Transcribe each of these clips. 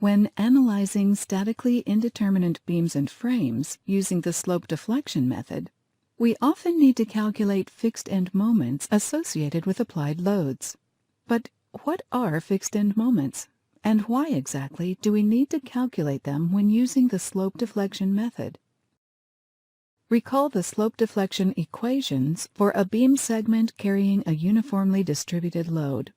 When analyzing statically indeterminate beams and frames using the slope deflection method, we often need to calculate fixed end moments associated with applied loads. But what are fixed end moments, and why exactly do we need to calculate them when using the slope deflection method? Recall the slope deflection equations for a beam segment carrying a uniformly distributed load.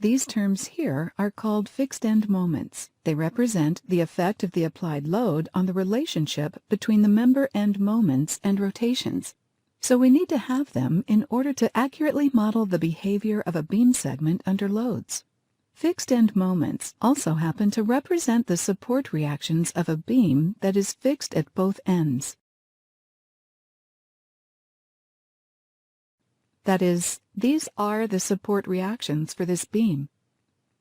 These terms here are called fixed end moments. They represent the effect of the applied load on the relationship between the member end moments and rotations. So we need to have them in order to accurately model the behavior of a beam segment under loads. Fixed end moments also happen to represent the support reactions of a beam that is fixed at both ends. That is, these are the support reactions for this beam.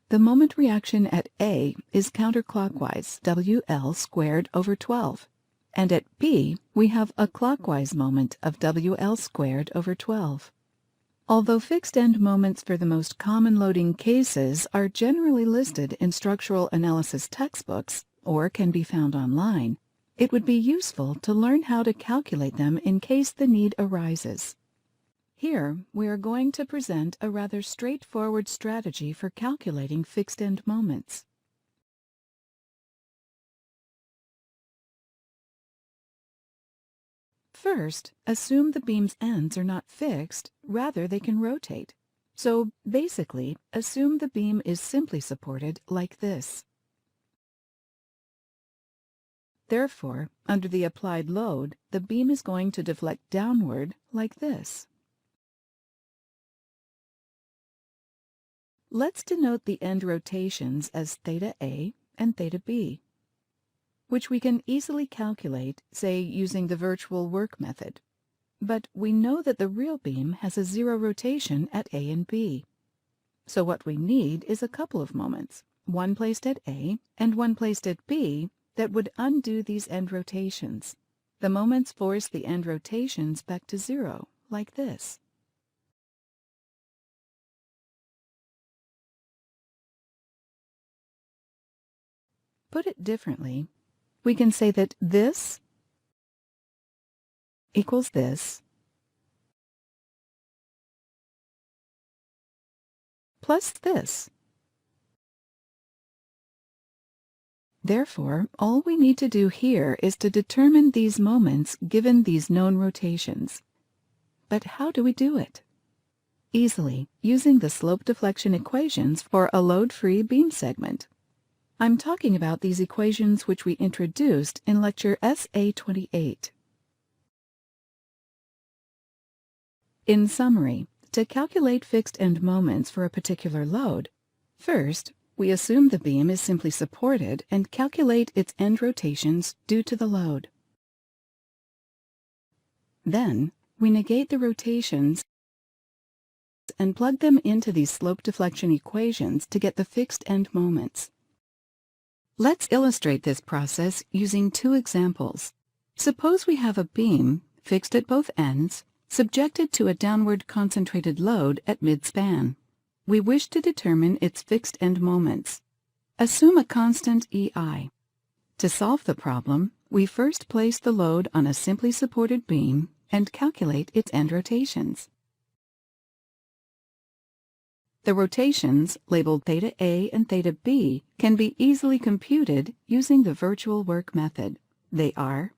The moment reaction at A is counterclockwise, WL squared over 12. And at B, we have a clockwise moment of WL squared over 12. Although fixed end moments for the most common loading cases are generally listed in structural analysis textbooks or can be found online, it would be useful to learn how to calculate them in case the need arises. Here, we are going to present a rather straightforward strategy for calculating fixed end moments. First, assume the beam's ends are not fixed, rather they can rotate. So basically, assume the beam is simply supported like this. Therefore, under the applied load, the beam is going to deflect downward like this. Let's denote the end rotations as theta A and theta B, which we can easily calculate, say, using the virtual work method. But we know that the real beam has a zero rotation at A and B. So what we need is a couple of moments, one placed at A and one placed at B, that would undo these end rotations. The moments force the end rotations back to zero, like this. Put it differently, we can say that this equals this plus this. Therefore, all we need to do here is to determine these moments given these known rotations. But how do we do it? Easily, using the slope deflection equations for a load-free beam segment. I'm talking about these equations which we introduced in lecture SA28. In summary, to calculate fixed end moments for a particular load, first, we assume the beam is simply supported and calculate its end rotations due to the load. Then, we negate the rotations and plug them into these slope deflection equations to get the fixed end moments. Let's illustrate this process using two examples. Suppose we have a beam, fixed at both ends, subjected to a downward concentrated load at mid-span. We wish to determine its fixed end moments. Assume a constant EI. To solve the problem, we first place the load on a simply supported beam and calculate its end rotations. The rotations, labeled theta A and theta B, can be easily computed using the virtual work method. They are: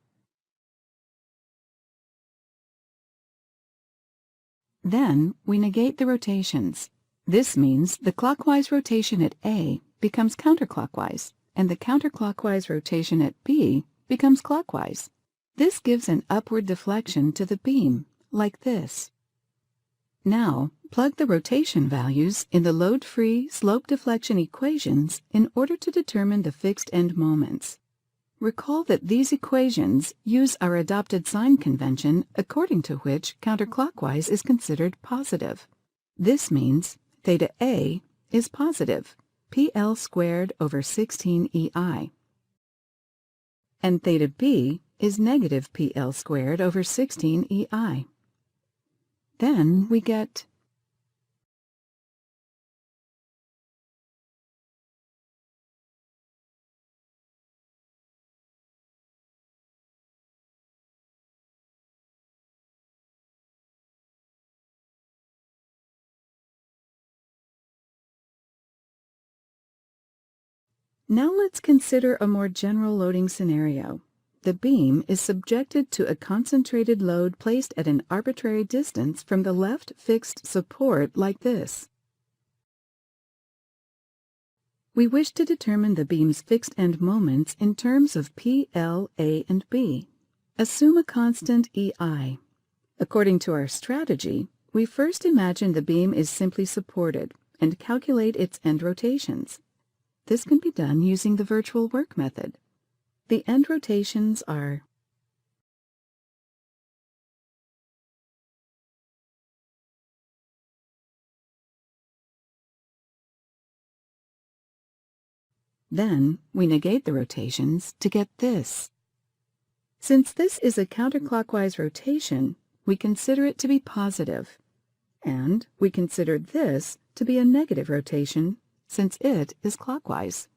then we negate the rotations. This means the clockwise rotation at A becomes counterclockwise, and the counterclockwise rotation at B becomes clockwise. This gives an upward deflection to the beam, like this. Now, plug the rotation values in the load-free slope deflection equations in order to determine the fixed end moments. Recall that these equations use our adopted sign convention according to which counterclockwise is considered positive. This means theta A is positive, PL squared over 16 EI. And theta B is negative PL squared over 16 EI. Then we get Now let's consider a more general loading scenario. The beam is subjected to a concentrated load placed at an arbitrary distance from the left fixed support like this. We wish to determine the beam's fixed end moments in terms of P, L, A, and B. Assume a constant EI. According to our strategy, we first imagine the beam is simply supported and calculate its end rotations. This can be done using the virtual work method. The end rotations are Then we negate the rotations to get this. Since this is a counterclockwise rotation, we consider it to be positive, and we consider this to be a negative rotation since it is clockwise.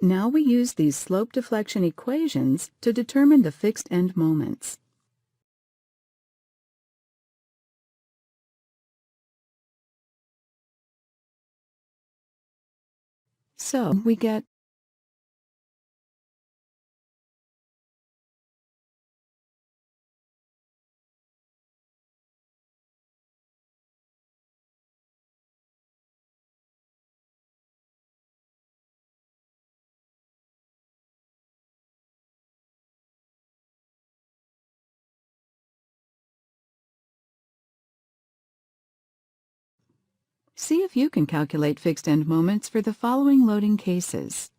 Now we use these slope deflection equations to determine the fixed end moments. So we get See if you can calculate fixed end moments for the following loading cases.